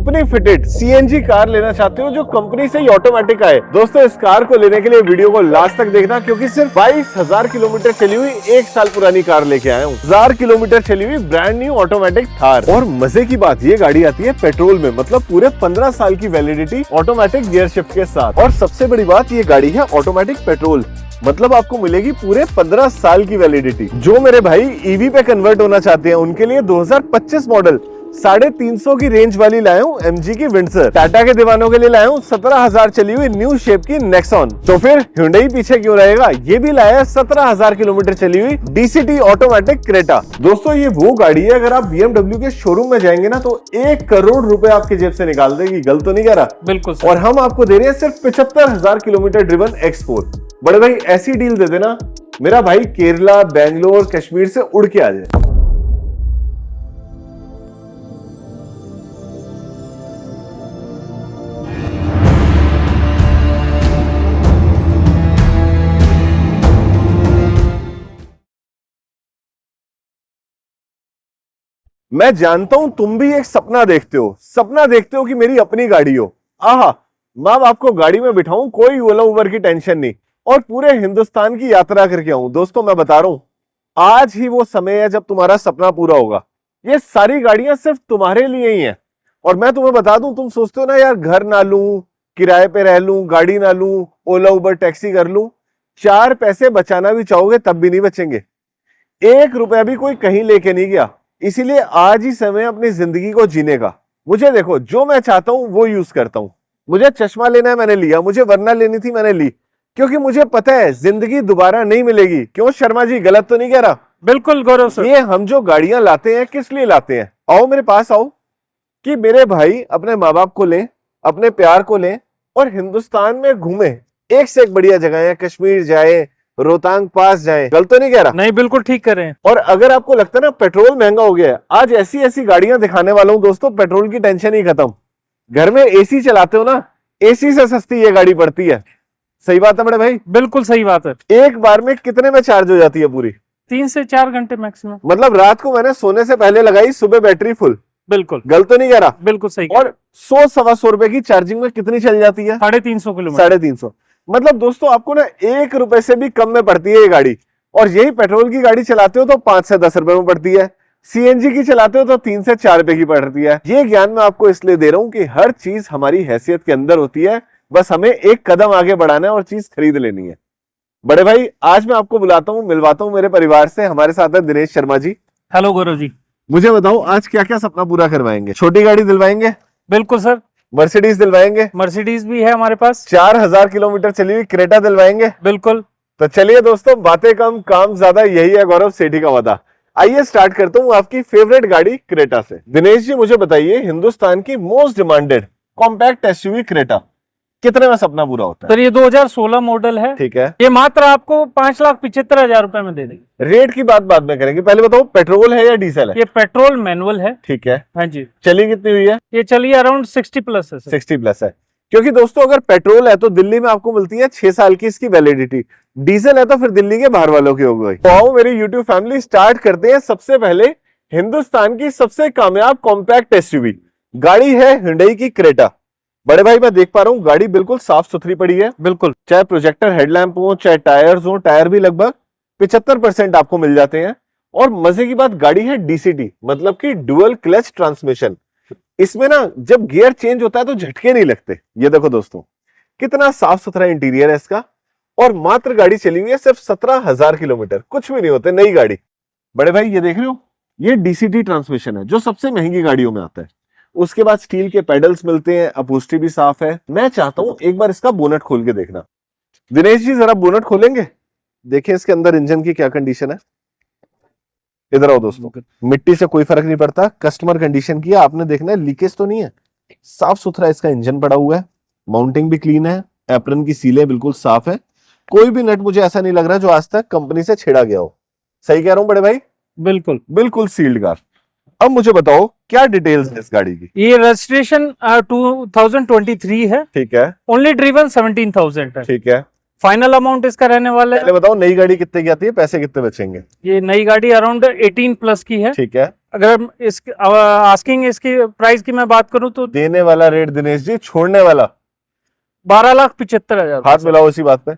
Company fitted CNG car लेना चाहते हो जो कंपनी से ही ऑटोमेटिक आए, दोस्तों इस कार को लेने के लिए वीडियो को लास्ट तक देखना, क्योंकि सिर्फ 22,000 किलोमीटर चली हुई 1 साल पुरानी कार लेके आया हूँ। 1000 किलोमीटर चली हुई ब्रांड न्यू ऑटोमेटिक थार। और मजे की बात, ये गाड़ी आती है पेट्रोल में, मतलब पूरे 15 साल की वैलिडिटी ऑटोमेटिक गियर शिफ्ट के साथ। और सबसे बड़ी बात, ये गाड़ी है ऑटोमेटिक पेट्रोल, मतलब आपको मिलेगी पूरे 15 साल की वैलिडिटी। जो मेरे भाई ईवी पे कन्वर्ट होना चाहते हैं उनके लिए 2025 मॉडल 350 की रेंज वाली लाया हूँ एमजी की विंडसर। टाटा के दीवानों के लिए लाया हूँ 17,000 चली हुई न्यू शेप की नेक्सॉन। तो फिर Hyundai पीछे क्यों रहेगा, ये भी लाया है 17,000 किलोमीटर चली हुई डीसीटी ऑटोमेटिक क्रेटा। दोस्तों ये वो गाड़ी है, अगर आप BMW के शोरूम में जाएंगे ना तो 1 करोड़ रुपए आपकी जेब से निकाल देगी। गलत तो नहीं कह रहा? बिल्कुल। और हम आपको दे रहे हैं सिर्फ 75,000 किलोमीटर ड्रिवन X4। बड़े भाई ऐसी डील दे देना मेरा भाई केरला, बेंगलोर, कश्मीर से उड़ के आ जाए। मैं जानता हूं तुम भी एक सपना देखते हो कि मेरी अपनी गाड़ी हो। आहा, मां बाप को गाड़ी में बिठाऊं, कोई ओला उबर की टेंशन नहीं, और पूरे हिंदुस्तान की यात्रा करके आऊं। दोस्तों मैं बता रहा हूं, आज ही वो समय है जब तुम्हारा सपना पूरा होगा। ये सारी गाड़ियां सिर्फ तुम्हारे लिए ही हैं। और मैं तुम्हें बता दूं, तुम सोचते हो ना यार घर ना लूं, किराए पे रह लूं, गाड़ी ना लूं, ओला उबर टैक्सी कर लूं, 4 पैसे बचाना भी चाहोगे तब भी नहीं बचेंगे। 1 रुपया भी कोई कहीं लेके नहीं गया। इसीलिए आज ही समय अपनी जिंदगी को जीने का। मुझे देखो, जो मैं चाहता हूं वो यूज करता हूं। मुझे चश्मा लेना है मैंने लिया, मुझे वरना लेनी थी मैंने ली, क्योंकि मुझे पता है जिंदगी दोबारा नहीं मिलेगी। क्यों शर्मा जी, गलत तो नहीं कह रहा? बिल्कुल गौरव सर। ये हम जो गाड़ियां लाते हैं किस लिए लाते हैं? आओ मेरे पास आओ, कि मेरे भाई अपने माँ बाप को लें, अपने प्यार को लें और हिंदुस्तान में घूमे। एक से एक बढ़िया जगह है, कश्मीर जाए, रोहतांग पास जाए। गलत तो नहीं कह रहा? नहीं, बिल्कुल ठीक कर रहे हैं। और अगर आपको लगता है ना पेट्रोल महंगा हो गया है, आज ऐसी ऐसी गाड़ियां दिखाने वाला हूं दोस्तों, पेट्रोल की टेंशन ही खत्म। घर में एसी चलाते हो ना, एसी से सस्ती ये गाड़ी पड़ती है। सही बात है बड़े भाई? बिल्कुल सही बात है। एक बार में कितने में चार्ज हो जाती है पूरी? 3 से 4 घंटे मैक्सिमम। मतलब रात को मैंने सोने से पहले लगाई, सुबह बैटरी फुल। बिल्कुल। गलत तो नहीं कह रहा? बिल्कुल सही। और 100-125 रुपए की चार्जिंग में कितनी चल जाती है? 350 किलोमीटर। 350। मतलब दोस्तों आपको ना 1 रुपए से भी कम में पड़ती है ये गाड़ी। और यही पेट्रोल की गाड़ी चलाते हो तो 5 से 10 रुपए में पड़ती है, सीएनजी की चलाते हो तो 3 से 4 रुपए की पड़ती है। ये ज्ञान मैं आपको इसलिए दे रहा हूं कि हर चीज हमारी हैसियत के अंदर होती है, बस हमें एक कदम आगे बढ़ाना है और चीज खरीद लेनी है। बड़े भाई आज मैं आपको बुलाता हूं, मिलवाता हूं मेरे परिवार से। हमारे साथ है दिनेश शर्मा जी। हेलो गौरव जी। मुझे बताओ आज क्या क्या सपना पूरा करवाएंगे? छोटी गाड़ी दिलवाएंगे? बिल्कुल सर। मर्सिडीज दिलवाएंगे? मर्सिडीज भी है हमारे पास। 4000 किलोमीटर चली हुई क्रेटा दिलवाएंगे? बिल्कुल। तो चलिए दोस्तों, बातें कम काम ज्यादा, यही है गौरव सेठी का वादा। आइए स्टार्ट करता हूँ आपकी फेवरेट गाड़ी क्रेटा से। दिनेश जी मुझे बताइए, हिंदुस्तान की most demanded compact SUV Creta कितने में सपना पूरा होता है? सर ये 2016 मॉडल है। ठीक है। ये मात्र आपको 5,75,000 रुपए में दे देंगे। रेट की बात बाद में करेंगे, पहले बताओ पेट्रोल है या डीजल है? ये पेट्रोल मैनुअल है। ठीक है। हाँ जी। चली कितनी हुई है? ये चलिए अराउंड 60 प्लस है। 60 प्लस है, क्योंकि दोस्तों अगर पेट्रोल है तो दिल्ली में आपको मिलती है 6 साल की इसकी वैलिडिटी, डीजल है तो फिर दिल्ली के बाहर वालों की हो गई। तो आओ मेरी यूट्यूब फैमिली स्टार्ट करते हैं। सबसे पहले हिंदुस्तान की सबसे कामयाब कॉम्पैक्ट एसयूवी गाड़ी है Hyundai की क्रेटा। बड़े भाई मैं देख पा रहा हूँ गाड़ी बिल्कुल साफ सुथरी पड़ी है। बिल्कुल। चाहे प्रोजेक्टर हेडलैम्प हो, चाहे टायर्स हो, टायर भी लगभग 75% आपको मिल जाते हैं। और मजे की बात, गाड़ी है डीसीटी, मतलब कि डुअल क्लच ट्रांसमिशन। इसमें ना जब गियर चेंज होता है तो झटके नहीं लगते। ये देखो दोस्तों कितना साफ सुथरा इंटीरियर है इसका। और मात्र गाड़ी चली हुई है सिर्फ 17,000 किलोमीटर, कुछ भी नहीं होते, नई गाड़ी। बड़े भाई ये देख रहे हो, ये डीसीटी ट्रांसमिशन है जो सबसे महंगी गाड़ियों में आता है। उसके बाद स्टील के पेडल्स मिलते हैं, अपहोल्स्ट्री भी साफ है। मैं चाहता हूं एक बार इसका बोनट खोल के देखना। दिनेश जी जरा बोनट खोलेंगे, देखें इसके अंदर इंजन की क्या कंडीशन है। इधर आओ दोस्तों, मिट्टी से कोई फर्क नहीं पड़ता, कस्टमर कंडीशन की है, आपने देखना है लीकेज तो नहीं है। साफ सुथरा इसका इंजन पड़ा हुआ है, माउंटिंग भी क्लीन है, एप्रन की सीलें बिल्कुल साफ है। कोई भी नट मुझे ऐसा नहीं लग रहा जो आज तक कंपनी से छेड़ा गया हो। सही कह रहा हूं बड़े भाई? बिल्कुल। बिल्कुल सील्ड कार। अब मुझे बताओ क्या डिटेल्स है इस गाड़ी की? ये रजिस्ट्रेशन 2023 है। ठीक है। ओनली ड्रिवन 17,000 है। ठीक है। फाइनल अमाउंट इसका रहने वाला है, पहले बताओ नई गाड़ी कितने की आती है, पैसे कितने बचेंगे? ये नई गाड़ी अराउंड 18 प्लस की है। ठीक है, अगर इस आस्किंग इसकी प्राइस की मैं बात करूं तो देने वाला रेट दिनेश जी, छोड़ने वाला 12,75,000। हाथ मिलाओ इसी बात पे।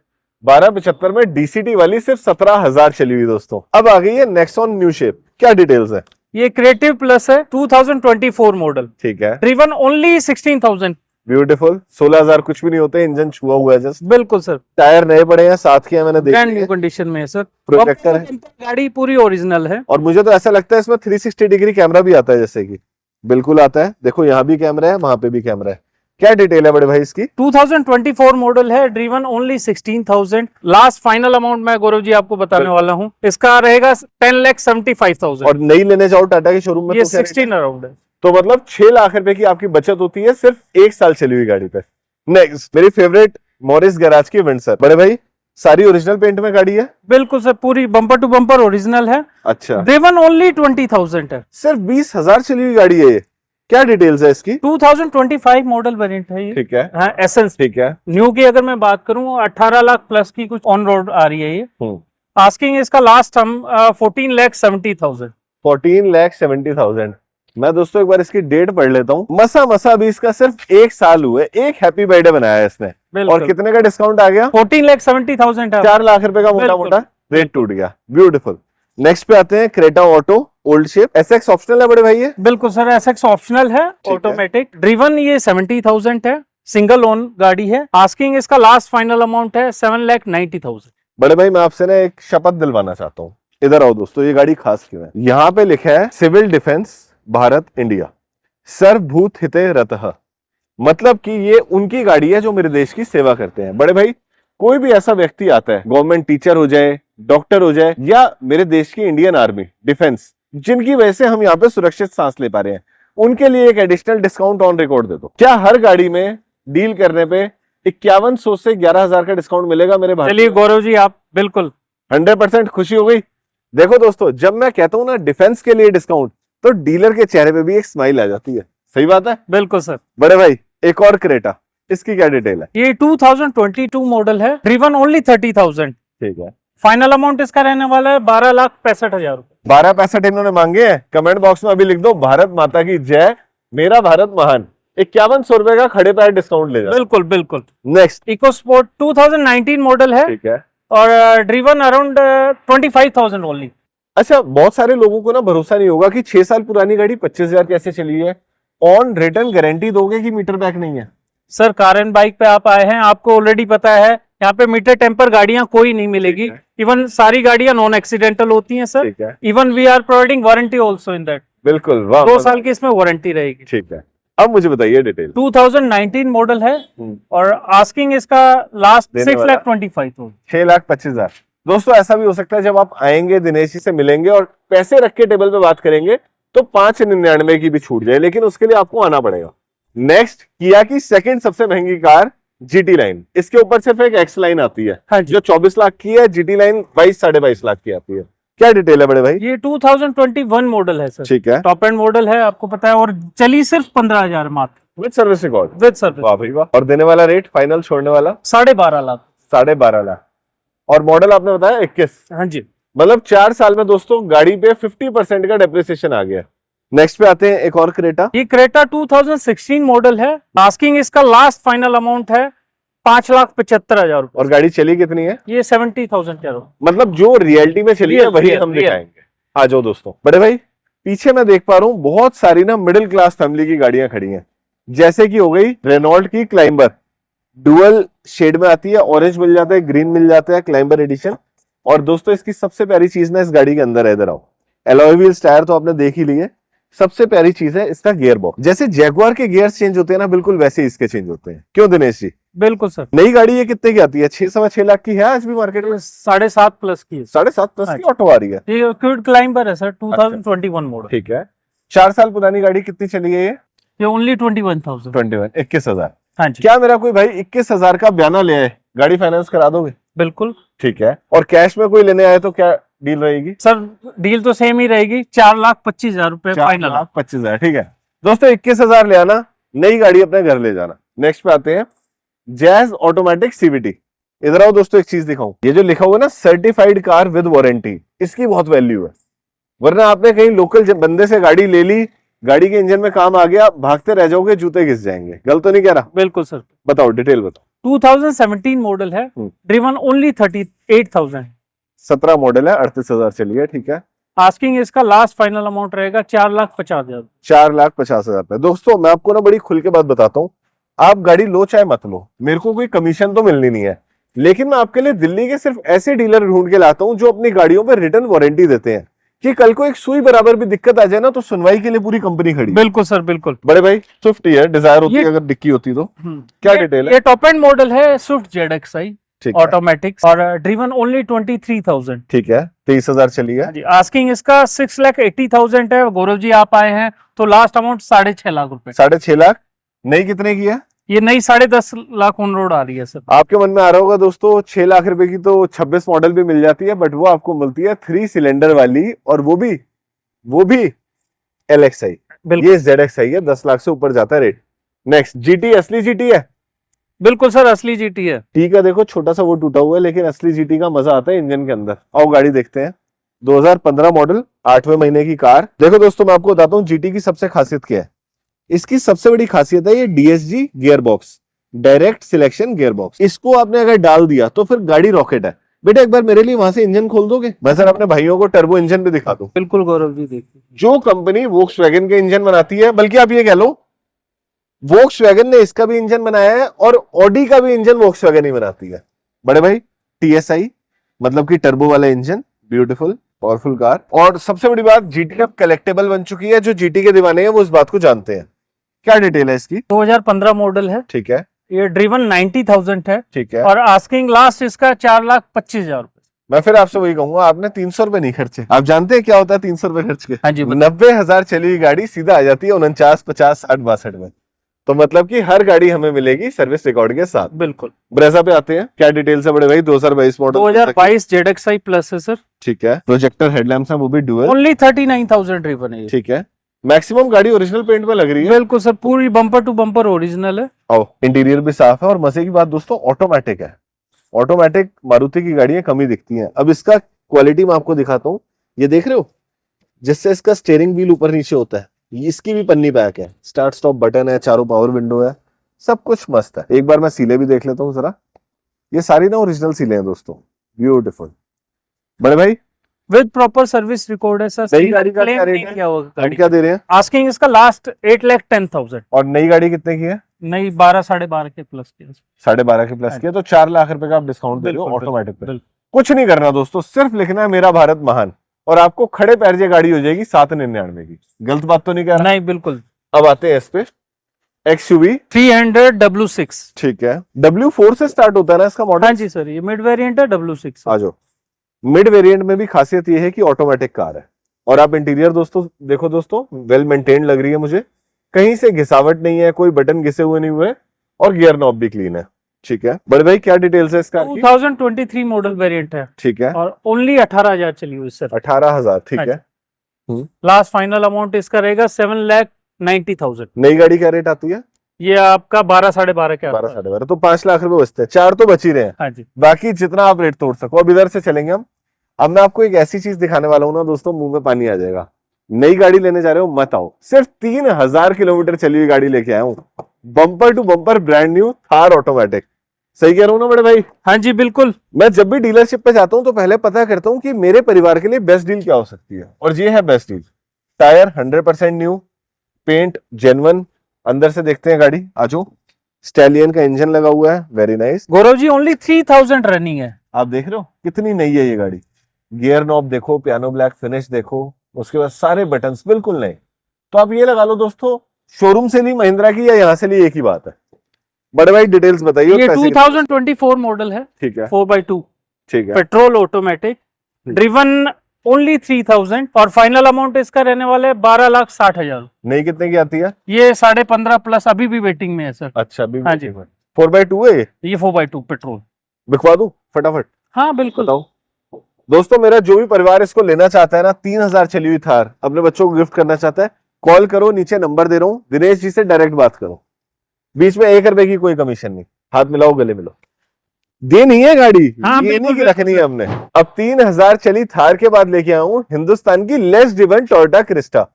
12,75 में डीसीटी वाली सिर्फ 17,000 चली हुई दोस्तों। अब आ गई है नेक्सॉन न्यू शेप, क्या डिटेल्स है? ये क्रिएटिव प्लस है, 2024 मॉडल, ठीक है, ड्रिवन ओनली 16,000। ब्यूटीफुल। 16,000 कुछ भी नहीं होते, इंजन छुआ हुआ है जस्ट। बिल्कुल सर, टायर नए पड़े हैं, साथ के हैं, मैंने ब्रांड देखे न्यू कंडीशन में है सर। प्रोजेक्टर है, गाड़ी पूरी ओरिजिनल है। और मुझे तो ऐसा लगता है इसमें 360 डिग्री कैमरा भी आता है, जैसे कि बिल्कुल आता है। देखो यहाँ भी कैमरा है, वहां पे भी कैमरा है। क्या डिटेल है बड़े भाई इसकी? 2024 मॉडल है, driven only 16,000। Last final amount मैं गौरव जी आपको बताने वाला हूँ, इसका रहेगा 10,75,000। और नई लेने जाओ टाटा के शोरूम में ये तो क्या 16 अराउंड है। तो मतलब 6 लाख रुपए की आपकी बचत होती है सिर्फ 1 साल चली हुई गाड़ी पे। नेक्स्ट मेरी फेवरेट मॉरिस गैराज की विंडसर, बड़े भाई सारी ओरिजिनल पेंट में गाड़ी है? बिल्कुल सर, पूरी बम्पर टू बम्पर ओरिजिनल है। अच्छा, ड्रिवन ओनली 20,000 है। सिर्फ 20,000 चली हुई गाड़ी है ये। क्या डिटेल्स है इसकी? 2025 मॉडल वेरिएंट है ये। ठीक है, हाँ, एसेंस। ठीक है। न्यू की अगर मैं बात करूं 18 लाख प्लस की कुछ ऑन रोड आ रही है ये। आस्किंग इसका लास्ट हम 14,70,000। 14,70,000। मैं दोस्तों एक बार इसकी डेट पढ़ लेता हूँ। मसा अभी इसका सिर्फ 1 साल हुए, एक हैप्पी बर्थडे बनाया है इसने। और कितने का डिस्काउंट आ गया? 14,70,000 है। 4 लाख रुपए का मोटा मोटा रेट टूट गया। ब्यूटीफुल। नेक्स्ट पे आते हैं Creta auto old shape. SX optional है बड़े भाई ये? बिल्कुल सर, एसएक्स ऑप्शनल है, ऑटोमेटिक। ड्रिवन ये 70,000 है, सिंगल ओन गाड़ी है। आस्किंग इसका लास्ट फाइनल अमाउंट है 7,90,000। बड़े भाई मैं आपसे ना एक शपथ दिलवाना चाहता हूँ, इधर आओ दोस्तों। ये गाड़ी खास क्यों है? यहाँ पे लिखा है सिविल डिफेंस भारत इंडिया सर्वभूत हिते रतः, मतलब कि ये उनकी गाड़ी है जो मेरे देश की सेवा करते हैं। बड़े भाई कोई भी ऐसा व्यक्ति आता है, गवर्नमेंट टीचर हो जाए, डॉक्टर हो जाए, या मेरे देश की इंडियन आर्मी डिफेंस, जिनकी वजह से हम यहाँ पे सुरक्षित सांस ले पा रहे हैं, उनके लिए एक एडिशनल डिस्काउंट ऑन रिकॉर्ड दे दो। क्या हर गाड़ी में डील करने पे 5100 से 11,000 का डिस्काउंट मिलेगा मेरे भाई? चलिए गौरव जी, आप बिल्कुल 100% खुशी हो गई। देखो दोस्तों, जब मैं कहता हूं ना डिफेंस के लिए डिस्काउंट, तो डीलर के चेहरे पे भी एक स्माइल आ जाती है। सही बात है? बिल्कुल सर। बड़े भाई एक और क्रेटा, इसकी क्या डिटेल है? ये 2022 मॉडल है, ड्रिवन ओनली 30,000। ठीक है, फाइनल अमाउंट इसका रहने वाला है 12,65,000 रुपए। 12,65 इन्होंने मांगे हैं। कमेंट बॉक्स में अभी लिख दो भारत माता की जय, मेरा भारत महान। 5100 रुपए का खड़े पैर डिस्काउंट ले जाओ। बिल्कुल बिल्कुल। नेक्स्ट इको स्पोर्ट 2019 मॉडल है, ठीक है। और ड्रिवन अराउंड 25,000 ओनली। अच्छा, बहुत सारे लोगों को ना भरोसा नहीं होगा कि 6 साल पुरानी गाड़ी 25,000 कैसे चली है। ऑन रिटर्न गारंटी दोगे कि मीटर बैक नहीं है? सर, कार एंड बाइक पे आप आए हैं, आपको ऑलरेडी पता है यहाँ पे मीटर टेम्पर गाड़ियां कोई नहीं मिलेगी। इवन सारी गाड़ियां नॉन एक्सीडेंटल होती हैं सर। ठीक है, even we are providing warranty also in that. बिल्कुल, वाह। 2 साल की इसमें वारंटी रहेगी। ठीक है, अब मुझे बताइए डिटेल। 2019 मॉडल है, और आस्किंग इसका लास्ट देने 6,25,000। 6,25,000। दोस्तों ऐसा भी हो सकता है जब आप आएंगे, दिनेश जी से मिलेंगे और पैसे रख के टेबल पे बात करेंगे, तो 5,99 की भी छूट जाए, लेकिन उसके लिए आपको आना पड़ेगा। नेक्स्ट, किया की सेकंड सबसे महंगी कार जीटी लाइन। इसके ऊपर सिर्फ एक एक्स लाइन आती है, हाँ जी। जो 24 लाख की है। जीटी लाइन 22-22.5 लाख की आती है। क्या डिटेल है बड़े भाई? ये 2021 मॉडल है सर, ठीक है, टॉप एंड मॉडल है, आपको पता है, और चली सिर्फ 15,000 मात्र with service record. With service. वाह भाई वाह। और देने वाला रेट फाइनल छोड़ने वाला 12.5 लाख। 12.5 लाख। और मॉडल आपने बताया 21। हाँ जी। मतलब 4 साल में दोस्तों गाड़ी पे 50% का डेप्रिसिएशन आ गया। नेक्स्ट पे आते हैं एक और क्रेटा। ये क्रेटा 2016 मॉडल है, आस्किंग इसका लास्ट फाइनल अमाउंट है 5,75,000 रुपए। और गाड़ी चली कितनी है? ये 70,000 कह रहा हूं। मतलब जो रियलिटी में चली है वही रियल, हम रियल। दिखाएंगे। आ जाओ दोस्तों। बड़े भाई पीछे मैं देख पा रहा हूँ बहुत सारी ना मिडिल क्लास फैमिली की गाड़ियां खड़ी हैं, जैसे कि हो गई रेनॉल्ट की क्लाइंबर, डुअल शेड में आती है, ऑरेंज मिल जाता है, ग्रीन मिल जाता है, क्लाइंबर एडिशन। और दोस्तों इसकी सबसे प्यारी चीज ना इस गाड़ी के अंदर है, इधर आओ। एलॉय व्हील्स, टायर तो आपने देख ही लिए। सबसे प्यारी चीज है इसका गियर बॉक्स। जैसे जैगुआर के गियर्स चेंज होते हैं ना, बिल्कुल वैसे ही इसके चेंज होते हैं। क्यों दिनेश जी? बिल्कुल सर। नई गाड़ी ये कितने की आती है? 6-6.25 लाख की है आज भी मार्केट में। 7.5 प्लस की है। 7.5 प्लस की ऑटो आ रही है। ये क्विड क्लाइंबर है सर, 2021 मॉडल। ठीक है, 4 साल पुरानी गाड़ी कितनी चली है ये ओनली 21,000। 21,000। हाँ जी। क्या मेरा कोई भाई 21,000 का बयाना ले आए, गाड़ी फाइनेंस करा दोगे? बिल्कुल। ठीक है। और कैश में कोई लेने आए तो क्या डील रहेगी? सर डील तो सेम ही रहेगी, 4,25,000 रुपए फाइनल। 4,25,000। ठीक है दोस्तों, 21,000 ले आना, नई गाड़ी अपने घर ले जाना। नेक्स्ट पे आते हैं जैज ऑटोमेटिक सीवीटी। इधर आओ दोस्तों, एक चीज दिखाऊं, ये जो लिखा हुआ है ना सर्टिफाइड कार विद वारंटी, इसकी बहुत वैल्यू है। वरना आपने कहीं लोकल बंदे से गाड़ी ले ली, गाड़ी के इंजन में काम आ गया, भागते रह जाओगे, जूते घिस जाएंगे। गलत तो नहीं कह रहा? बिल्कुल सर। बताओ, डिटेल बताओ। 2017 मॉडल है, ड्रिवन ओनली 38,000। 17 मॉडल है, 38,000 चली है, ठीक है। आस्किंग इसका लास्ट फाइनल अमाउंट रहेगा 4,50,000। 4,50,000 रुपए। दोस्तों मैं आपको ना बड़ी खुल के बात बताता हूँ, आप गाड़ी लो चाहे मत लो, मेरे को कोई कमीशन तो मिलनी नहीं है, लेकिन मैं आपके लिए दिल्ली के सिर्फ ऐसे डीलर ढूंढ के लाता हूं जो अपनी गाड़ियों पर रिटर्न वारंटी देते हैं, कि कल को एक सुई बराबर भी दिक्कत आ जाए ना तो सुनवाई के लिए पूरी कंपनी खड़ी। बिल्कुल सर, बिल्कुल। बड़े भाई स्विफ्ट ही है, डिजायर होती है अगर डिक्की होती तो। क्या डिटेल है? ये टॉप एंड मॉडल है स्विफ्ट ZXi ठीक है, ऑटोमेटिक, और ड्रिवन ओनली 23,000। ठीक है, 23,000 चली है। आस्किंग इसका 6,80,000 है। गौरव जी आप आए हैं तो लास्ट अमाउंट 6.5 लाख रुपए। 6.5 लाख। नई कितने की है? ये नई 10.5 लाख ऑन रोड आ रही है सर। आपके मन में आ रहा होगा दोस्तों 6 लाख रुपए की तो 26 मॉडल भी मिल जाती है, बट वो आपको मिलती है 3 सिलेंडर वाली, और वो भी LXi। ये ZXi है, 10 लाख से ऊपर जाता है रेट। नेक्स्ट GT, असली GT है? बिल्कुल सर, असली GT है। ठीक है, देखो छोटा सा वो टूटा हुआ है, लेकिन असली GT का मजा आता है इंजन के अंदर। आओ गाड़ी देखते हैं। 2015 मॉडल, 8वें महीने की कार। देखो दोस्तों मैं आपको बताता हूँ GT की सबसे खासियत क्या है। इसकी सबसे बड़ी खासियत है ये DSG gear box, direct selection gear box. इसको आपने अगर डाल दिया तो फिर गाड़ी रॉकेट है। बेटा एक बार मेरे लिए वहां से इंजन खोल दोगे? मैं सर अपने भाइयों को टर्बो इंजन भी दिखा दूं। बिल्कुल गौरव जी, देखिए जो कंपनी वोक्सवैगन के इंजन बनाती है, बल्कि आप ये कह लो वोक्सवैगन ने इसका भी इंजन बनाया है, और ऑडी का भी इंजन वोक्सवैगन ही बनाती है। बड़े भाई TSI मतलब कि टर्बो वाला इंजन, ब्यूटीफुल पावरफुल कार। और सबसे बड़ी बात, GT अब कलेक्टेबल बन चुकी है। जो GT के दीवाने हैं वो इस बात को जानते हैं। क्या डिटेल है इसकी? 2015 मॉडल है, ठीक है, ये ड्रिवन 90,000 है, ठीक है। और आस्किंग लास्ट इसका 4,25,000 रुपए। मैं फिर आपसे वही कहूंगा, आपने 300 रुपए नहीं खर्चे। आप जानते हैं क्या होता है 300 रुपए खर्च के? हाँ जी, 90,000 चली हुई गाड़ी सीधा आ जाती है 49, 50, 60, 62 में। तो मतलब कि हर गाड़ी हमें मिलेगी सर्विस रिकॉर्ड के साथ। बिल्कुल। ब्रेजा पे आते हैं, क्या डिटेल्स है बड़े भाई? 2022 मॉडल, 2022 ZXi प्लस है सर। ठीक है। प्रोजेक्टर हेडलैम्प्स हैं, वो भी डुअल। ओनली 39,000 ड्रिवन है ये। ठीक है। मैक्सिमम गाड़ी ओरिजिनल पेंट में लग रही है। बिल्कुल सर, पूरी बम्पर टू बम्पर ओरिजिनल है। आओ, इंटीरियर भी साफ है, और मजे की बात दोस्तों ऑटोमेटिक है। ऑटोमेटिक मारुति की गाड़ियां कम ही दिखती हैं। अब इसका क्वालिटी मैं आपको दिखाता हूँ। ये देख रहे हो, जिससे इसका स्टीयरिंग व्हील ऊपर नीचे होता है, इसकी भी पन्नी पैक है, स्टार्ट स्टॉप बटन है, चारों पावर विंडो है, सब कुछ मस्त है। एक बार मैं सीले भी देख लेता हूँ जरा। ये सारी ना ओरिजिनल सीले हैं दोस्तों, ब्यूटीफुल। बड़े भाई विद प्रॉपर सर्विस रिकॉर्ड है सर। नई गाड़ी का क्या रेट है? हम क्या दे रहे हैं? आस्किंग इसका लास्ट 8,10,000। और नई गाड़ी कितने की है? नई 12, 12.5 के प्लस की है। 12.5 के प्लस की है, तो 4 लाख रुपए का आप डिस्काउंट दे रहे हो ऑटोमेटिक पे। बिल्कुल। कुछ नहीं करना दोस्तों, सिर्फ लिखना है मेरा भारत महान, और आपको खड़े पैर से गाड़ी हो जाएगी 799 की। गलत बात तो नहीं कह रहा? नहीं, बिल्कुल। अब आते हैं इस पे, XUV 300 W6। ठीक है, W4 से स्टार्ट होता है ना इसका मॉडल? हाँ जी सर, ये मिड वेरिएंट है W6। आ जाओ। मिड वेरिएंट में भी खासियत ये है कि ऑटोमेटिक कार है, और आप इंटीरियर दोस्तों देखो दोस्तों, वेल मेंटेन्ड लग रही है मुझे, कहीं से घिसावट नहीं है, कोई बटन घिसे हुए नहीं हुए, और गियर नॉब भी क्लीन है। ठीक है। बड़े भाई क्या डिटेल्स है इसका? 2023 मॉडल वेरिएंट है, ठीक है, और ओनली 18,000 चली हुई सर। 18,000, ठीक है। लास्ट फाइनल अमाउंट इसका रहेगा 7,90,000। नई गाड़ी क्या रेट आती है? ये आपका 12, 12.5 के 12, 12.5, तो 5 लाख रुपए बचते हैं। 4 तो बच ही रहे हैं। हाँ जी। बाकी जितना आप रेट तोड़ सको। अब इधर से चलेंगे हम। अब मैं आपको एक ऐसी चीज दिखाने वाला हूं ना दोस्तों, मुंह में पानी आ जाएगा। नई गाड़ी लेने जा रहे हो मत आओ, सिर्फ 3,000 किलोमीटर चली हुई गाड़ी लेके आया हूं, bumper to bumper brand new Thar automatic. सही कह रहा हूं ना बड़े भाई? हाँ जी, बिल्कुल। मैं जब भी डीलरशिप पे जाता हूं तो पहले पता करता हूं कि मेरे परिवार के लिए बेस्ट डील क्या हो सकती है, और ये है best deal. Tyre 100% new, paint genuine. अंदर से देखते हैं गाड़ी, आजो। स्टैलियन का इंजन लगा हुआ है, very nice. Gaurav ji only 3,000 running है। आप देख रहे हो कितनी नई है ये गाड़ी। गियर नॉब देखो, पियानो ब्लैक फिनिश देखो, उसके बाद सारे बटन्स बिल्कुल नए। तो आप ये लगा लो दोस्तों, शोरूम से ली महिंद्रा की या यहाँ से ली एक ही बात है। बड़े भाई डिटेल्स बताइए। ये 2024 मॉडल है, ठीक है, 4x2, ठीक है, पेट्रोल ऑटोमेटिक, ड्रिवन ओनली 3,000, और फाइनल अमाउंट इसका रहने वाला है 12,60,000। नई कितने की आती है? ये 15.5 प्लस अभी भी वेटिंग में है सर। अच्छा, अभी हाँ जी। 4x2 है ये 4x2 पेट्रोल। बिकवा दूं फटाफट? हाँ बिल्कुल। बताओ दोस्तों, मेरा जो भी परिवार इसको लेना चाहता है ना, 3,000 चली हुई थार अपने बच्चों को गिफ्ट करना चाहता है, कॉल करो, नीचे नंबर दे रहा हूं, दिनेश जी से डायरेक्ट बात करो। बीच में 1 रुपए की कोई कमीशन नहीं। हाथ मिलाओ, गले मिलो। दे नहीं है गाड़ी, हाँ, ये बिल्कुल, नहीं कि रखनी है हमने। अब 3000 चली थार के बाद लेके आया हूं हिंदुस्तान की लेस ड्रिवन टोयोटा क्रिस्टा।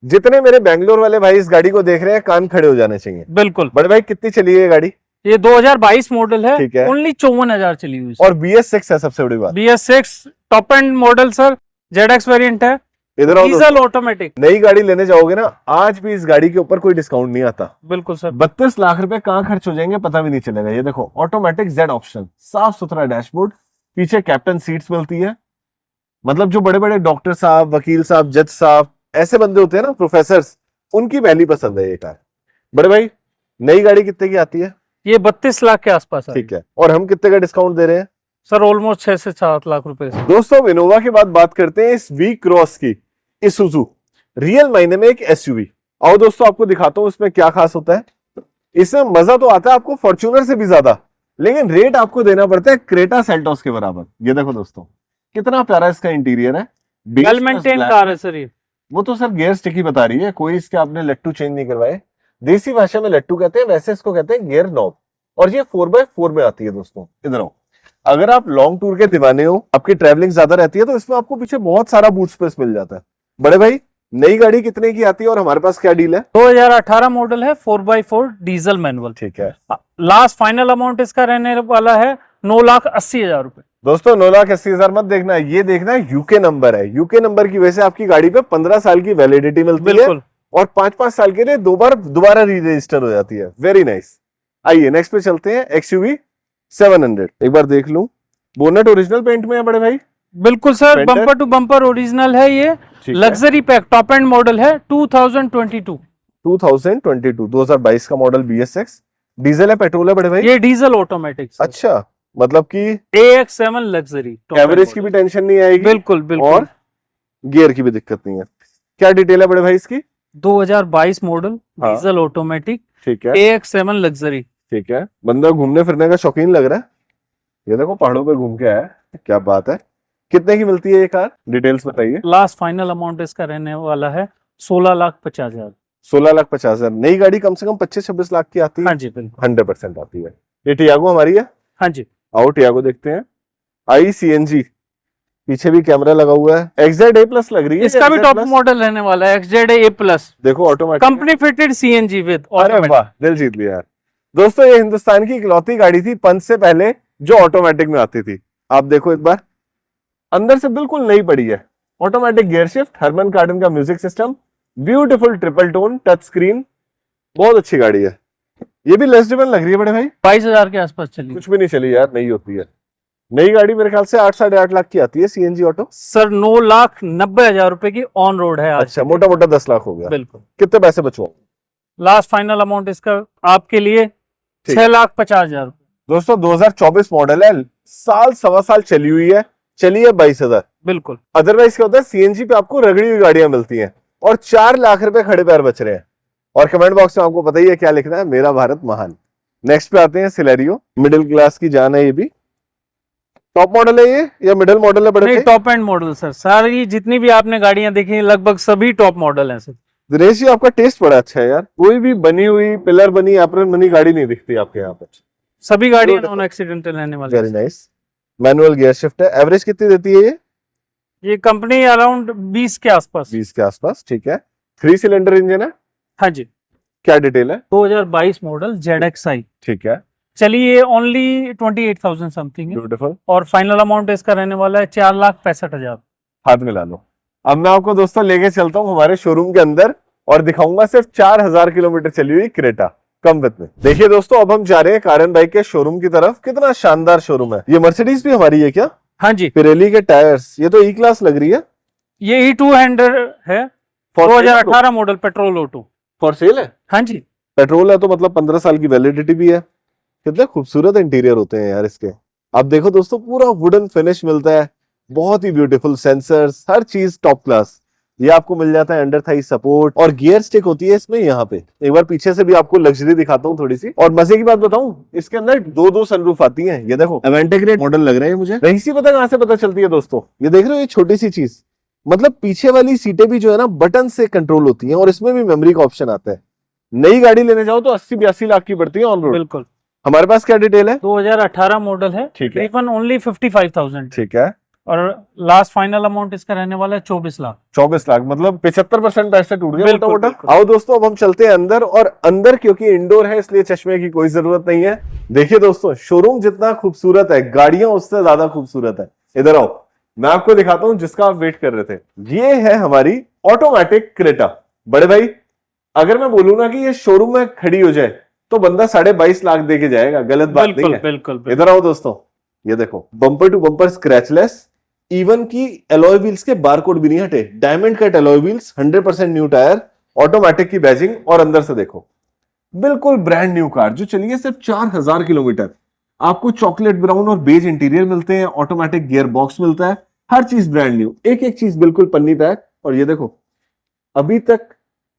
जितने मेरे बैंगलोर वाले भाई इस गाड़ी को देख रहे हैं कान खड़े हो जाने चाहिए। बिल्कुल। बड़े भाई कितनी चली है ये गाड़ी? ये 2022 मॉडल है, ठीक है। ओनली 54,000 चली हुई। और BS6 है सबसे बड़ी बात। BS6 top end model sir, ZX variant है, इधर आओ डीजल ऑटोमेटिक। नई गाड़ी लेने जाओगे ना, आज भी इस गाड़ी के ऊपर कोई डिस्काउंट नहीं आता। बिल्कुल सर। 32 लाख रुपए कहाँ खर्च हो जाएंगे पता भी नहीं चलेगा। ये देखो ऑटोमेटिक Z ऑप्शन, साफ सुथरा डैशबोर्ड, पीछे कैप्टन सीट्स मिलती है। मतलब जो बड़े बड़े डॉक्टर साहब, वकील साहब, जज साहब, ऐसे बंदे होते हैं ना, प्रोफेसर्स, उनकी पहली पसंद है ये कार। बड़े भाई नई गाड़ी कितने की आती है? ये 32 लाख के आसपास है। ठीक है। और हम कितने का डिस्काउंट दे रहे हैं? सर ऑलमोस्ट 6 से 7 लाख रुपए से। दोस्तों इनोवा के बाद बात करते हैं इस वी क्रॉस की, इसूजू, रियल मायने में एक एसयूवी। आओ दोस्तों आपको दिखाता हूं इसमें क्या खास होता है। इसमें मजा तो आता है आपको फॉर्च्यूनर से भी ज्यादा, लेकिन रेट आपको देना पड़ता है क्रेटा सेल्टोस के बराबर। ये देखो दोस्तों कितना प्यारा इसका इंटीरियर है, वेल मेंटेन कार है सर ये। वो तो सर गियर स्टिक ही बता रही है, कोई इसके आपने लट्टू चेंज नहीं करवाए। देसी भाषा में लट्टू कहते हैं, वैसे इसको कहते हैं गियर नॉब। और ये 4x4 में आती है दोस्तों। इधर आओ, अगर आप लॉन्ग टूर के दीवाने हो, आपकी ट्रैवलिंग ज्यादा रहती है, तो इसमें आपको पीछे बहुत सारा बूट स्पेस मिल जाता है। बड़े भाई नई गाड़ी कितने की आती है और हमारे पास क्या डील है? 2018 मॉडल है, 4x4 डीजल मैनुअल। ठीक है। लास्ट फाइनल अमाउंट इसका रहने वाला है 9,80,000 रुपए। दोस्तों 9,80,000 मत देखना है, ये देखना है यूके नंबर है। यूके नंबर की वजह से आपकी गाड़ी पे 15 साल की वैलिडिटी मिलती है और 5-5 साल के लिए दोबारा री रजिस्टर हो जाती है। Very nice. आइए नेक्स्ट पे चलते हैं, XUV 700। एक बार देख लूं, बोनेट ओरिजिनल पेंट में है बड़े भाई? बिल्कुल sir, bumper to bumper original है ये। Luxury pack top end model है, 2022 2022 का मॉडल, BS6 डीजल है पेट्रोल है बड़े भाई? ये डीजल ऑटोमेटिक। अच्छा, मतलब कि AX7 लग्जरी, एवरेज की भी टेंशन नहीं आएगी। बिल्कुल बिल्कुल। और गियर की भी दिक्कत नहीं है। क्या डिटेल है बड़े भाई इसकी? 2022 मॉडल, डीजल ऑटोमेटिक, ठीक है। AX7 luxury. ठीक है। बंदा घूमने फिरने का शौकीन लग रहा है। ये देखो पहाड़ों पे घूम के आया, क्या बात है। कितने की मिलती है ये कार? डिटेल्स बताइए। लास्ट फाइनल अमाउंट इसका रहने वाला है 16,50,000। 16,50,000। नई गाड़ी कम से कम 25-26 लाख की आती है। हाँ जी बिल्कुल, 100% आती है। ये टियागो हमारी है? हाँ जी। आओ टियागो देखते हैं। ICNG, पीछे भी कैमरा लगा हुआ है। XZ A+ लग रही है। इसका भी टॉप मॉडल रहने वाला है, XZ A+। देखो automatic, company fitted CNG with अरे वाह, दिल जीत लिया यार। दोस्तों ये हिंदुस्तान की इकलौती गाड़ी थी पंच से पहले जो ऑटोमेटिक में आती थी। आप देखो एक बार, अंदर से बिल्कुल नई पड़ी है। ऑटोमेटिक गियर शिफ्ट, हरमन कार्डन का music system, beautiful triple tone touch screen, बहुत अच्छी गाड़ी है। ये भी लेस ड्रिवन लग रही है बड़े भाई? 22,000 के आसपास चली। कुछ भी नहीं चली यार, नई होती है। नई गाड़ी मेरे ख्याल से 8-8.5 लाख की आती है CNG ऑटो। सर 9,90,000 रुपए की ऑन रोड है आज। अच्छा, मोटा मोटा 10 लाख हो गया। बिल्कुल। कितने पैसे बचवाओ? लास्ट फाइनल अमाउंट इसका आपके लिए 6,50,000। दोस्तों 2024 मॉडल है, साल सवा साल चली हुई है, चली है 22,000। बिल्कुल। अदरवाइज क्या होता है, CNG पे आपको रगड़ी हुई गाड़ियां मिलती हैं और 4 लाख रुपए खड़े पैर बच रहे हैं। और कमेंट बॉक्स में आपको पता ही है क्या लिखना है, मेरा भारत महान। नेक्स्ट पे आते हैं सिलेरियो, मिडिल क्लास की जान है। ये भी टॉप मॉडल है ये या मिडिल मॉडल है बड़े? नहीं, टॉप एंड मॉडल सर। सारी जितनी भी आपने गाड़ियां देखी लगभग सभी टॉप मॉडल हैं सर। दिनेश जी आपका टेस्ट बड़ा अच्छा है यार, कोई भी बनी हुई पिलर बनी एप्रन बनी गाड़ी नहीं दिखती आपके यहाँ पे। सभी गाड़ियां नॉन एक्सीडेंटल रहने वाली। Very nice. Manual gear shift है। एवरेज कितनी देती है ये कंपनी अराउंड 20 के आसपास। 20 के आसपास। ठीक है। 3 सिलेंडर इंजन है? हाँ जी। क्या डिटेल है? 2022 मॉडल ZXi। ठीक है। चलिए ओनली 28,000 समथिंग है। ब्यूटीफुल। और फाइनल अमाउंट इसका रहने वाला है 4,65,000। हाथ मिला लो। अब मैं आपको दोस्तों लेके चलता हूँ हमारे शोरूम के अंदर और दिखाऊंगा सिर्फ 4,000 किलोमीटर चली हुई क्रेटा कम विथ में। देखिए दोस्तों अब हम जा रहे हैं कारण बाइक के शोरूम की तरफ। कितना शानदार शोरूम है। ये मर्सिडीज भी हमारी है क्या? हाँ जी। पिरेली के टायर्स, ये तो E क्लास लग रही है। ये E200 है, 2018 model, petrol auto. For sale है? हाँ जी। पेट्रोल है तो मतलब 15 साल की वैलिडिटी भी है। कितने खूबसूरत इंटीरियर होते हैं यार इसके। आप देखो दोस्तों पूरा वुडन फिनिश मिलता है, बहुत ही ब्यूटीफुल सेंसर्स, हर चीज टॉप क्लास। ये आपको मिल जाता है अंडर थाई सपोर्ट और गियर स्टिक होती है इसमें यहाँ पे। एक बार पीछे से भी आपको लग्जरी दिखाता हूँ थोड़ी सी। और मजे की बात बताऊं, इसके अंदर 2-2 सनरूफ आती हैं। ये देखो अवेंटे ग्रेड मॉडल लग रहा है मुझे। रईसी पता कहां से पता चलती है दोस्तों? ये देख रहे हो ये छोटी सी चीज, मतलब पीछे वाली सीटें भी जो है ना बटन से कंट्रोल होती हैं और इसमें भी मेमोरी का ऑप्शन आता है। नई गाड़ी लेने जाओ तो 80-82 लाख की पड़ती है ऑन रोड। बिल्कुल। हमारे पास क्या डिटेल है? 2018 मॉडल है, ठीक है। तकरीबन ओनली 55,000 ठीक है, और लास्ट फाइनल अमाउंट इसका रहने वाला है 24 लाख। 24 लाख, मतलब 75% पैसे टूट गए मोटा बिल्कुल, मोटा। बिल्कुल। आओ दोस्तों, अब हम चलते हैं अंदर, और अंदर क्योंकि इंडोर है इसलिए चश्मे की कोई जरूरत नहीं है। देखिए दोस्तों, शोरूम जितना खूबसूरत है, गाड़ियां उससे ज्यादा खूबसूरत है। इधर आओ, मैं आपको दिखाता हूं जिसका आप वेट कर रहे थे। ये है हमारी ऑटोमेटिक क्रेटा। बड़े भाई, अगर मैं बोलूं ना कि ये शोरूम में खड़ी हो जाए तो बंदा 22.5 लाख दे के जाएगा, गलत बात नहीं है। बिल्कुल। इधर आओ दोस्तों, ये देखो, bumper to bumper scratchless, even की एलॉय व्हील्स के बारकोड भी नहीं हटे, diamond cut alloy wheels, 100% new tyre, automatic की बैजिंग, और अंदर से देखो बिल्कुल ब्रांड न्यू कार जो चली है सिर्फ 4000 किलोमीटर। आपको चॉकलेट ब्राउन और बेज इंटीरियर मिलते हैं, ऑटोमेटिक गियर बॉक्स मिलता है, हर चीज ब्रांड न्यू, एक एक चीज बिल्कुल पन्नी पैक। और ये देखो, अभी तक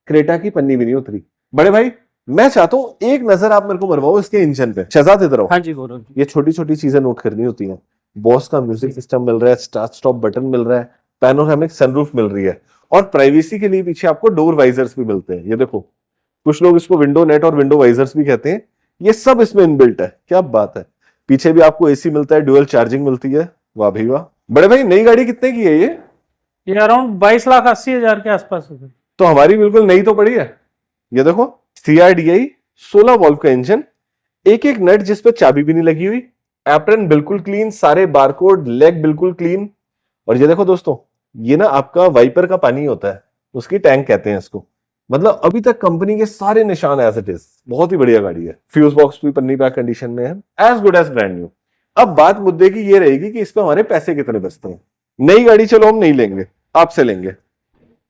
क्रेटा की पन्नी भी नहीं उतरी। बड़े भाई, मैं चाहता हूं एक नजर आप मेरे को मरवाओ इसके इंजन पे। शहजाद इधर आओ। हाँ जी गौरव जी। ये छोटी छोटी चीजें नोट करनी होती हैं। बॉस का म्यूजिक सिस्टम मिल रहा है, स्टार्ट स्टॉप बटन मिल रहा है, पैनोरामिक सनरूफ मिल रही है, और प्राइवेसी के लिए पीछे आपको डोर वाइजर्स भी मिलते हैं। ये देखो, कुछ लोग इसको विंडो नेट और विंडो वाइजर्स भी कहते हैं, ये सब इसमें इनबिल्ट है। क्या बात है। पीछे भी आपको एसी मिलता है, ड्यूअल चार्जिंग मिलती है। वाह भाई वाह। बड़े भाई, नई गाड़ी कितने की है ये अराउंड 22,80,000 के आसपास है। तो हमारी बिल्कुल नई तो पड़ी है। ये देखो, CRDI 16 वॉल्व का इंजन, एक एक नट जिस पे चाबी भी नहीं लगी हुई, एप्रन बिल्कुल क्लीन, सारे बारकोड, लेग बिल्कुल क्लीन। और ये देखो दोस्तों, ये ना आपका वाइपर का पानी होता है, उसकी टैंक कहते हैं इसको। मतलब अभी तक कंपनी के सारे निशान एज इट इज, बहुत ही बढ़िया गाड़ी है। फ्यूज बॉक्स भी पन्नी पैक कंडीशन में है, as good as brand new. अब बात मुद्दे की ये रहेगी कि इस पे हमारे पैसे कितने बचते हैं। नई गाड़ी चलो हम नहीं लेंगे, आपसे लेंगे,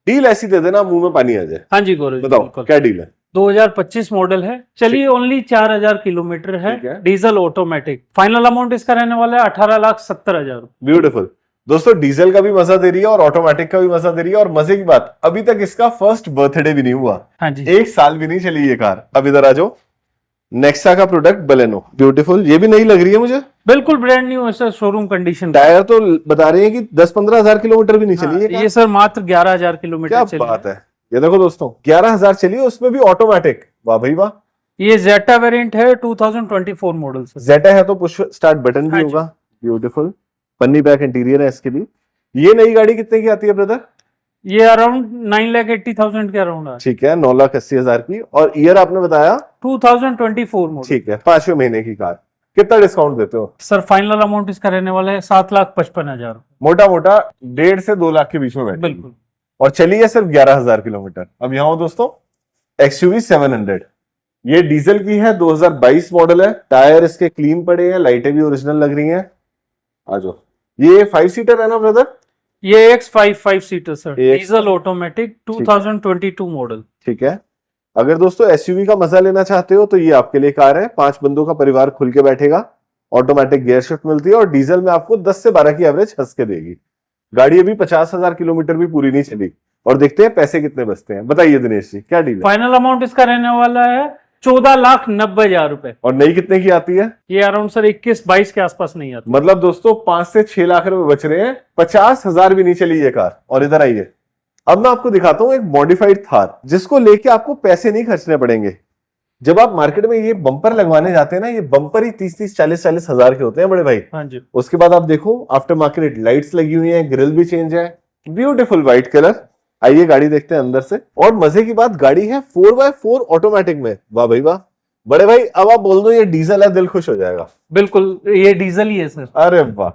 डील ऐसी दे देना मुंह में पानी आ जाए। हाँ जी गौरव जी, बताओ बिल्कुल। क्या डील है? 2025 मॉडल है, चलिए ओनली 4,000 किलोमीटर ठीक है। है, डीजल ऑटोमेटिक। फाइनल अमाउंट इसका रहने वाला है 18,70,000। ब्यूटीफुल दोस्तों, डीजल का भी मजा दे रही है और ऑटोमेटिक का भी मजा दे रही है। और मजे की बात, अभी तक इसका फर्स्ट बर्थडे भी नहीं हुआ। हाँ जी, 1 साल भी नहीं चली ये कार। अब इधर आ जाओ, नेक्सा का प्रोडक्ट बलेनो, ब्यूटीफुल, ये भी नई लग रही है मुझे। बिल्कुल ब्रांड न्यू है सर, शोरूम कंडीशन। टायर तो बता रहे हैं कि 10-15 हजार किलोमीटर भी नहीं चली ये कार। ये सर मात्र 11,000 किलोमीटर क्या चली बात है। ये देखो दोस्तों, 11,000 चली है, उसमें भी ऑटोमेटिक। वाह भाई वाह। ये जेटा वेरिएंट है, 2024 मॉडल सर। जेटा है तो पुश स्टार्ट बटन भी हाँ जी। होगा। ब्यूटीफुल, पन्नी बैक इंटीरियर है इसके भी। ये नई गाड़ी कितने की आती है ब्रदर? ये अराउंड 9,80,000 के अराउंड है, ठीक है, 9,80,000 की। और ईयर आपने बताया? 2024 मॉडल। ठीक है, 5वें महीने की कार। कितना डिस्काउंट देते हो? सर फाइनल अमाउंट इसका रहने वाला है 7,55,000। मोटा मोटा 1.5 से 2 लाख के बीच में बैठेगी। बिल्कुल। और चली है सिर्फ 11,000 किलोमीटर। अब यहाँ हो दोस्तों, XUV 700, ये डीजल की है, 2022 मॉडल है। टायर इसके क्लीन पड़े हैं, लाइटें भी ओरिजिनल लग रही हैं। आ जाओ, ये 5 सीटर है ना ब्रदर? ये X5 5 seater sir, AX5 diesel automatic, 2022 model. ठीक है। अगर दोस्तों SUV का मजा लेना चाहते हो तो ये आपके लिए कार है। 5 बंदों का परिवार खुल के बैठेगा, ऑटोमेटिक गियर शिफ्ट मिलती है, और डीजल में आपको 10 से 12 की एवरेज हंस के देगी। गाड़ी अभी 50,000 किलोमीटर भी पूरी नहीं चली। और देखते हैं पैसे कितने बचते हैं। बताइए दिनेश जी, क्या डील है? फाइनल अमाउंट इसका रहने वाला है 14,90,000 रुपए। और नई कितने की आती है? ये अराउंड सर 21-22 के आसपास नहीं आता। मतलब दोस्तों 5 से 6 लाख रुपए बच रहे हैं, 50,000 भी नहीं चली ये कार। और इधर आइए, अब मैं आपको दिखाता हूं एक मॉडिफाइड थार, जिसको लेके आपको पैसे नहीं खर्चने पड़ेंगे। जब आप मार्केट में ये बम्पर लगवाने जाते हैं ना, ये बम्पर ही 30-30, 40-40 हजार के होते हैं बड़े भाई। हाँ जी। उसके बाद आप देखो, आफ्टर मार्केट लाइट्स लगी हुई हैं, ग्रिल भी चेंज है, ब्यूटीफुल व्हाइट कलर। आइए गाड़ी देखते हैं अंदर से। और मजे की बात, गाड़ी है 4x4 ऑटोमेटिक में। वाह भाई वाह। बड़े भाई, अब आप बोल दो ये डीजल है, दिल खुश हो जाएगा। बिल्कुल, ये डीजल ही है सर। अरे वाह।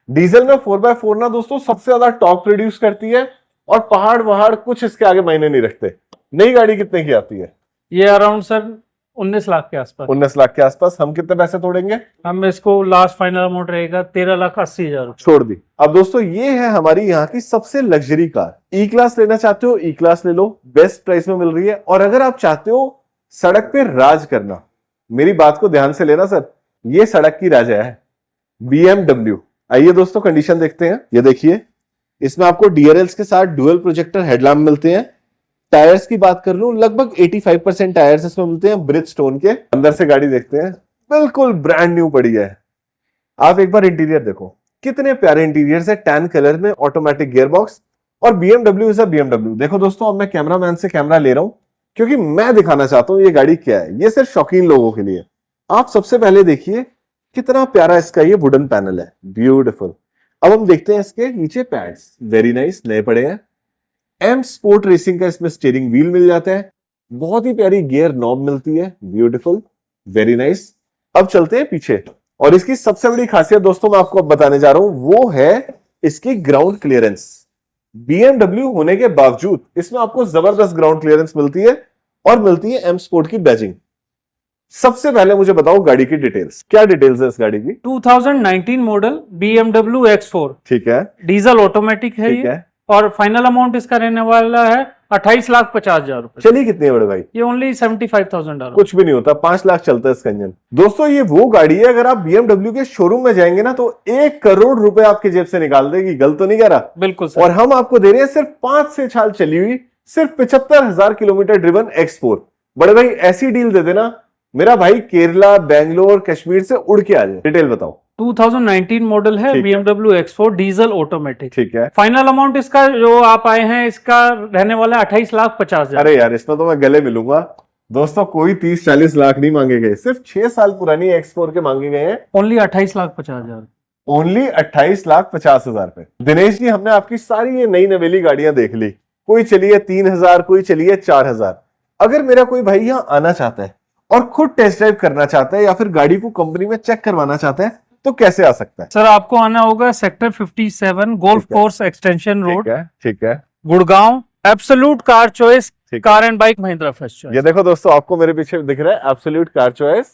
डीजल में 4x4 ना दोस्तों सबसे ज्यादा टॉर्क प्रोड्यूस करती है, और पहाड़ वहाड़ कुछ इसके आगे मायने नहीं रखते। नई गाड़ी कितने की आती है? ये अराउंड सर 19 लाख के आसपास। 19 लाख के आसपास। हम कितने पैसे तोड़ेंगे? हम इसको लास्ट फाइनल अमाउंट रहेगा 13,80,000। छोड़ दी। अब दोस्तों, ये है हमारी यहाँ की सबसे लग्जरी कार। ई क्लास लेना चाहते हो, ई क्लास ले लो, बेस्ट प्राइस में मिल रही है। और अगर आप चाहते हो सड़क पे राज करना, मेरी बात को ध्यान से लेना सर, ये सड़क की राजा है, BMW। आइए दोस्तों कंडीशन देखते हैं। ये देखिए, इसमें आपको DRLs के साथ डुअल प्रोजेक्टर हेडलैम्प मिलते हैं। टायर्स की बात कर लूं, लगभग 85% टायर्स इसमें मिलते हैं ब्रिजस्टोन के। अंदर से गाड़ी देखते हैं, बिल्कुल ब्रांड न्यू पड़ी है। आप एक बार इंटीरियर देखो, कितने प्यारे इंटीरियर है, टैन कलर में, ऑटोमेटिक गियर बॉक्स। और BMW इज अ BMW। देखो दोस्तों, अब मैं कैमरामैन से कैमरा ले रहा हूं, क्योंकि मैं दिखाना चाहता हूं ये गाड़ी क्या है। ये सिर्फ शौकीन लोगों के लिए। आप सबसे पहले देखिए कितना प्यारा इसका ये वुडन पैनल है, ब्यूटीफुल। अब हम देखते हैं इसके नीचे पैड्स, वेरी नाइस, नए पड़े हैं। एम स्पोर्ट रेसिंग का इसमें स्टीयरिंग व्हील मिल जाता है, बहुत ही प्यारी गियर नॉब मिलती है, ब्यूटीफुल, वेरी नाइस। अब चलते हैं पीछे, और इसकी सबसे बड़ी खासियत दोस्तों मैं आपको अब बताने जा रहा हूं, वो है इसकी ग्राउंड क्लियरेंस। BMW होने के बावजूद इसमें आपको जबरदस्त ग्राउंड क्लियरेंस मिलती है, और मिलती है एम स्पोर्ट की बैजिंग। सबसे पहले मुझे बताओ गाड़ी की डिटेल्स, क्या डिटेल्स है इस गाड़ी की? 2019 मॉडल BMW X4 ठीक है, डीजल ऑटोमेटिक है ठीक ये, है। और फाइनल अमाउंट इसका रहने वाला है 28,50,000 रुपए। चलिए कितने बड़े भाई? ये ओनली $75,000। कुछ भी नहीं होता, 5 लाख चलता है इसका इंजन। दोस्तों ये वो गाड़ी है, अगर आप BMW के शोरूम में जाएंगे ना तो 1 करोड़ रुपए आपकी जेब से निकाल देगी, गलत तो नहीं कह रहा? बिल्कुल सर। और हम आपको दे रहे हैं सिर्फ 5 से साल चली हुई, सिर्फ 75,000 किलोमीटर ड्रिवन X4। बड़े भाई ऐसी डील दे देना, मेरा भाई केरला, बैंगलोर, कश्मीर से उड़ के आ जाए। डिटेल बताओ। 2019 मॉडल है, ठीक है। BMW X4 diesel automatic. ठीक है। फाइनल अमाउंट इसका जो आप आए हैं इसका रहने वाला है 28,50,000। अरे यार इसमें तो मैं गले मिलूंगा दोस्तों, कोई 30-40 लाख नहीं मांगे गए, सिर्फ 6 साल पुरानी X4 के मांगे गए हैं, ओनली 28,50,000। ओनली 28,50,000 पे। दिनेश जी हमने आपकी सारी ये नई नवेली गाड़ियां देख ली, कोई चलिए 3,000, कोई चलिए 4,000। अगर मेरा कोई भाई यहाँ आना चाहता है और खुद टेस्ट ड्राइव करना चाहता है या फिर गाड़ी को कंपनी में चेक करवाना चाहता है तो कैसे आ सकता है? सर आपको आना होगा सेक्टर 57 गोल्फ ठीक है। कोर्स एक्सटेंशन रोड, ठीक है। गुड़गांव। एब्सोल्यूट कार चॉइस, ठीक। Car and bike Mahindra first choice. ये देखो दोस्तों, आपको मेरे पीछे दिख रहा है absolute car choice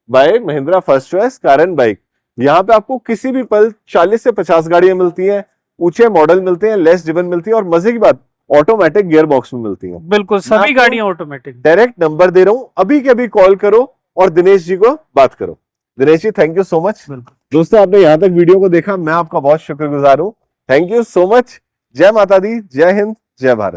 by Mahindra first choice car and bike. यहाँ पे आपको किसी भी पल 40 से 50 गाड़ियां मिलती हैं, ऊंचे मॉडल मिलते हैं, लेस ड्रिवन मिलती है, और मजे की बात ऑटोमेटिक गियर बॉक्स में मिलती है। बिल्कुल सभी आपको गाड़ियां ऑटोमेटिक। डायरेक्ट नंबर दे रहा हूं, अभी के अभी कॉल करो और दिनेश जी को बात करो। Dinesh ji thank you so much. दोस्तों आपने यहां तक वीडियो को देखा, मैं आपका बहुत शुक्रगुजार हूं। Thank you so much. जय माता दी, जय हिंद, जय भारत।